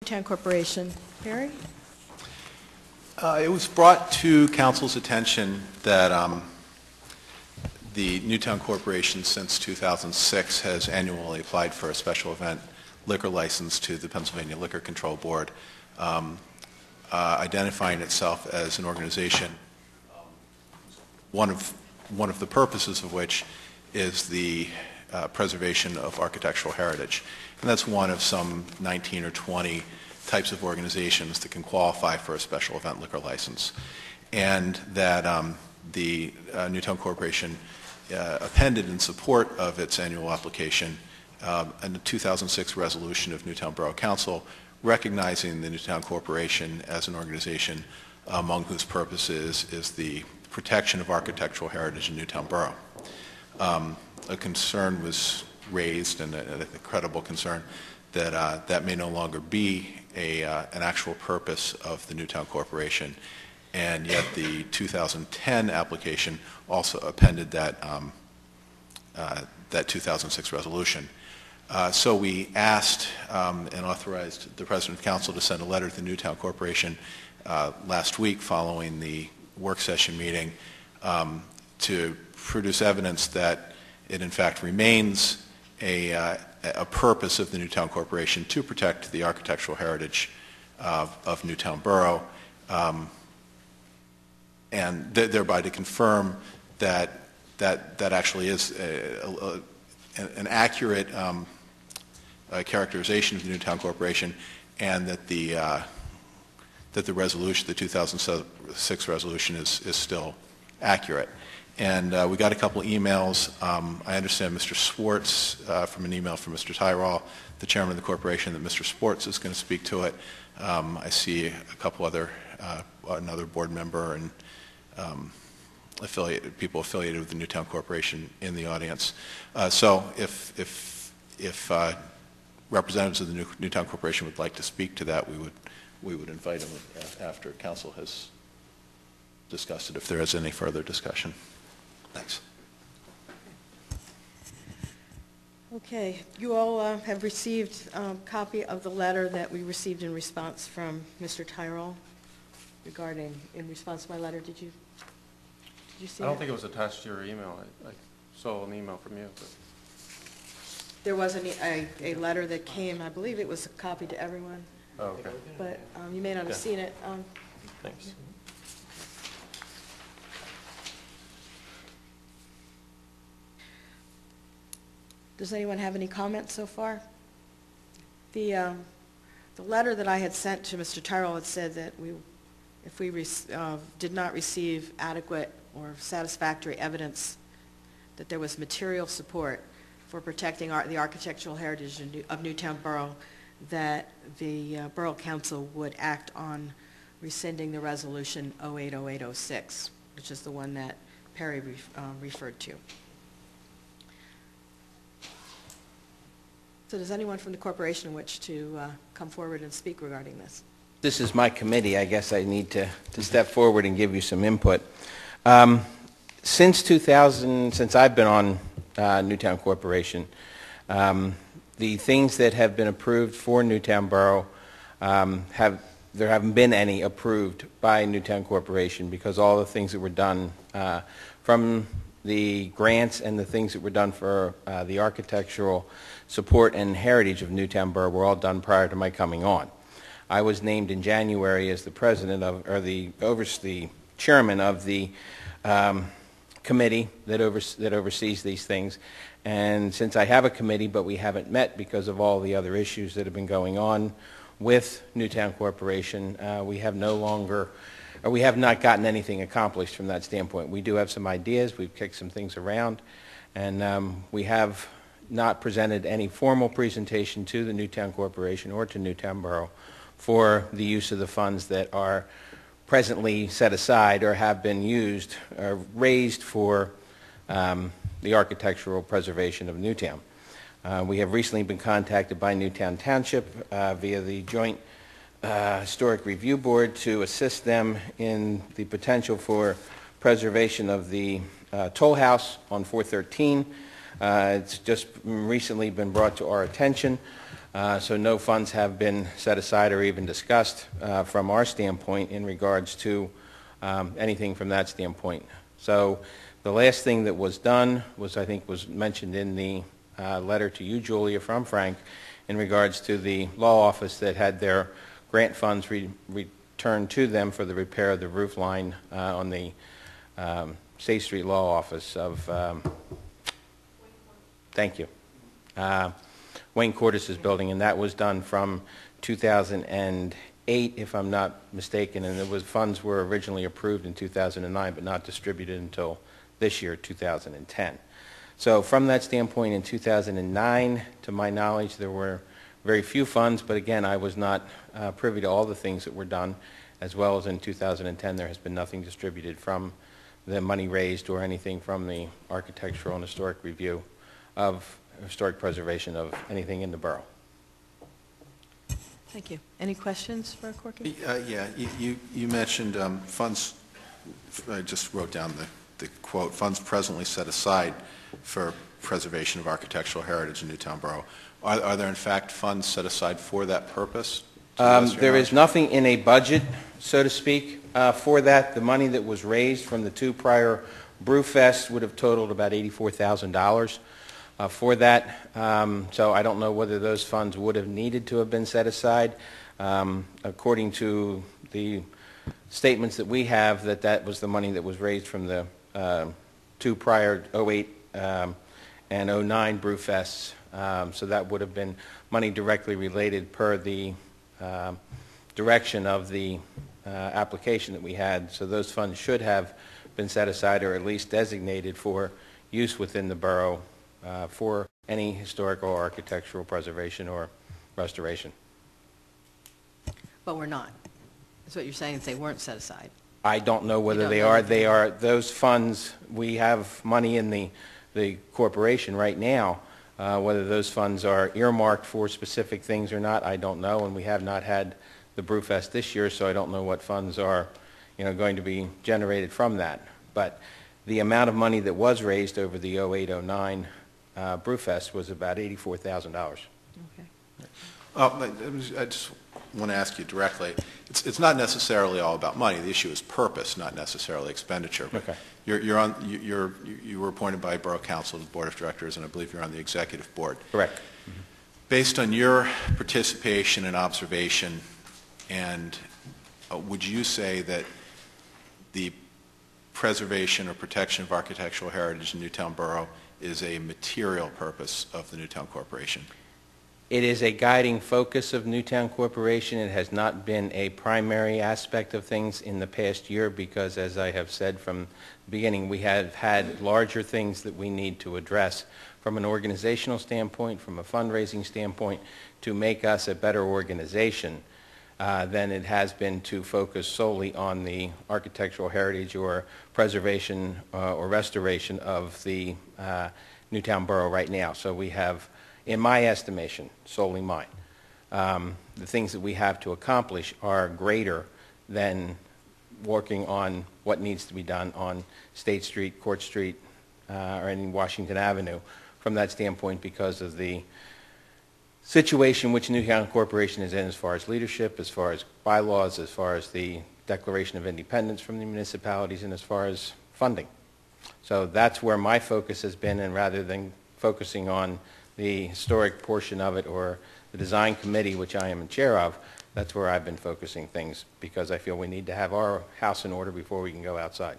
Newtown Corporation. Perry? It was brought to Council's attention that the Newtown Corporation since 2006 has annually applied for a special event liquor license to the Pennsylvania Liquor Control Board, identifying itself as an organization, one of the purposes of which is the preservation of architectural heritage. And that's one of some 19 or 20 types of organizations that can qualify for a special event liquor license. And that the Newtown Corporation appended in support of its annual application in the 2006 resolution of Newtown Borough Council recognizing the Newtown Corporation as an organization among whose purposes is the protection of architectural heritage in Newtown Borough. A concern was raised, and a credible concern, that that may no longer be an actual purpose of the Newtown Corporation, and yet the 2010 application also appended that 2006 resolution. So we asked and authorized the President of Council to send a letter to the Newtown Corporation last week following the work session meeting to produce evidence that it in fact remains a purpose of the Newtown Corporation to protect the architectural heritage of Newtown Borough, and thereby to confirm that that actually is an accurate characterization of the Newtown Corporation, and that the resolution, the 2006 resolution, is still accurate. And we got a couple of emails. I understand Mr. Swartz, from an email from Mr. Tyrol, the chairman of the corporation, that Mr. Swartz is going to speak to it. I see a couple other, another board member and people affiliated with the Newtown Corporation in the audience. So if representatives of the Newtown Corporation would like to speak to that, we would invite them after Council has discussed it, if there is any further discussion. Thanks. Okay. You all have received a copy of the letter that we received in response from Mr. Tyrol regarding, in response to my letter. Did you see it? I don't think it was attached to your email. I saw an email from you. But there was a letter that came. I believe it was a copy to everyone. Oh, okay. But you may not have seen it. Thanks. Does anyone have any comments so far? The letter that I had sent to Mr. Tyrol had said that if we did not receive adequate or satisfactory evidence that there was material support for protecting the architectural heritage of Newtown Borough, that the Borough Council would act on rescinding the resolution 080806, which is the one that Perry referred to. So does anyone from the corporation wish to come forward and speak regarding this? This is my committee. I guess I need to step forward and give you some input. Since 2000, since I've been on Newtown Corporation, the things that have been approved for Newtown Borough, there haven't been any approved by Newtown Corporation, because all the things that were done from the grants and the things that were done for the architectural support and heritage of Newtown Borough were all done prior to my coming on. I was named in January as the president of, or the chairman of the committee that oversees these things. And since I have a committee, but we haven't met because of all the other issues that have been going on with Newtown Corporation, we have not gotten anything accomplished from that standpoint. We do have some ideas. We've kicked some things around, and we have not presented any formal presentation to the Newtown Corporation or to Newtown Borough for the use of the funds that are presently set aside or have been used or raised for the architectural preservation of Newtown. We have recently been contacted by Newtown Township via the Joint Historic Review Board to assist them in the potential for preservation of the toll house on 413. It's just recently been brought to our attention So no funds have been set aside or even discussed from our standpoint in regards to anything from that standpoint. So the last thing that was done was, I think, was mentioned in the letter to you, Julia, from Frank, in regards to the law office that had their grant funds returned to them for the repair of the roof line on the State Street Law Office of, thank you, Wayne Cordes' building, and that was done from 2008, if I'm not mistaken, and funds were originally approved in 2009, but not distributed until this year, 2010. So from that standpoint, in 2009, to my knowledge, there were very few funds, but again, I was not privy to all the things that were done, as well as in 2010, there has been nothing distributed from the money raised or anything from the architectural and historic review of historic preservation of anything in the borough. Thank you. Any questions for Corky? Yeah, you mentioned funds, I just wrote down the quote, funds presently set aside for preservation of architectural heritage in Newtown Borough. Are there in fact funds set aside for that purpose? There is nothing in a budget, so to speak, for that. The money that was raised from the two prior Brewfests would have totaled about $84,000 for that. So I don't know whether those funds would have needed to have been set aside. According to the statements that we have, that was the money that was raised from the two prior 08 and 09 Brewfests. So that would have been money directly related per the direction of the application that we had. So those funds should have been set aside or at least designated for use within the borough for any historical or architectural preservation or restoration. But we're not. That's what you're saying, if they weren't set aside. I don't know whether don't they know are. if They are those funds. We have money in the corporation right now. Whether those funds are earmarked for specific things or not, I don't know, and we have not had the Brewfest this year, so I don't know what funds are, going to be generated from that. But the amount of money that was raised over the 08-09 Brewfest was about $84,000. Okay. I just want to ask you directly. It's not necessarily all about money. The issue is purpose, not necessarily expenditure. Okay. You were appointed by Borough Council to the Board of Directors, and I believe you're on the Executive Board. Correct. Mm-hmm. Based on your participation and observation, and would you say that the preservation or protection of architectural heritage in Newtown Borough is a material purpose of the Newtown Corporation? It is a guiding focus of Newtown Corporation. It has not been a primary aspect of things in the past year because, as I have said from the beginning, we have had larger things that we need to address from an organizational standpoint, from a fundraising standpoint, to make us a better organization than it has been to focus solely on the architectural heritage or preservation or restoration of the Newtown Borough right now. So we have, in my estimation, solely mine, the things that we have to accomplish are greater than working on what needs to be done on State Street, Court Street, or in Washington Avenue from that standpoint because of the situation which Newtown Corporation is in as far as leadership, as far as bylaws, as far as the Declaration of Independence from the municipalities, and as far as funding. So that's where my focus has been, and rather than focusing on the historic portion of it or the design committee, which I am in chair of, that's where I've been focusing things because I feel we need to have our house in order before we can go outside.